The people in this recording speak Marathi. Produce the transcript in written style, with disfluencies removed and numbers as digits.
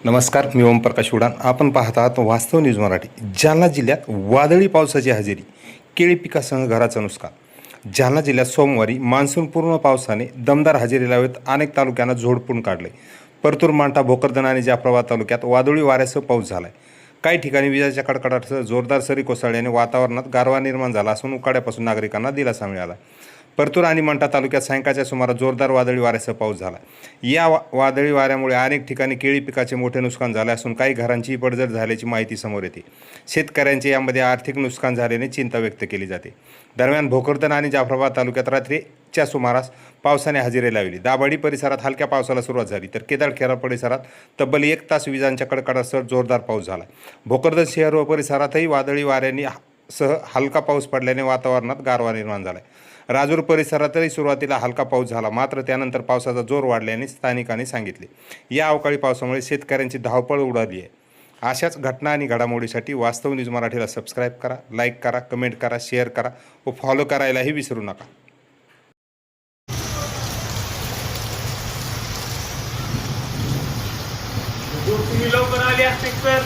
नमस्कार, मी ओमप्रकाश उडान. आपण पाहत आहात वास्तव न्यूज मराठी. जालना जिल्ह्यात वादळी पावसाची हजेरी, केळी पिकासह घराचं नुकसान. जालना जिल्ह्यात सोमवारी मान्सूनपूर्व पावसाने दमदार हजेरी लावत अनेक तालुक्यांना झोडपून काढले. परतूर, मांठा, भोकरदन आणि जाफराबाद तालुक्यात वादळी वाऱ्यासह पाऊस झालाय. काही ठिकाणी विजांच्या कडकडाटासह जोरदार सरी कोसळल्याने वातावरणात गारवा निर्माण झाला असून उकाड्यापासून नागरिकांना दिलासा मिळाला. परतूर आणि मंठा तालुक्यात सायंकाळच्या सुमारास जोरदार वादळी वाऱ्यासह पाऊस झाला. या वादळी वाऱ्यामुळे अनेक ठिकाणी केळी पिकाचे मोठे नुकसान झाले असून काही घरांचीही पडझड झाल्याची माहिती समोर येते. शेतकऱ्यांचे यामध्ये आर्थिक नुकसान झाल्याने चिंता व्यक्त केली जाते. दरम्यान भोकरदन आणि जाफराबाद तालुक्यात रात्रीच्या सुमारास पावसाने हजेरी लावली. दाभाडी परिसरात हलक्या पावसाला सुरुवात झाली, तर केदारखेरा परिसरात तब्बल 1 तास विजांच्या कडकडाटासह जोरदार पाऊस झाला. भोकरदन शहर व परिसरातही वादळी वाऱ्यांनी सह हलका पाऊस पडल्याने वातावरणात गारवा निर्माण झाला. राजूर परिसरातही सुरुवातीला हलका पाऊस झाला, मात्र त्यानंतर पावसाचा जोर वाढल्याने स्थानिकांनी सांगितले. या अवकाळी पावसामुळे शेतकऱ्यांची धावपळ उडाली आहे. अशाच घटना आणि घडामोडीसाठी वास्तव न्यूज मराठीला सबस्क्राईब करा, लाईक करा, कमेंट करा, शेअर करा व फॉलो करायलाही विसरू नका. तुम्ही लवकर आले असते तर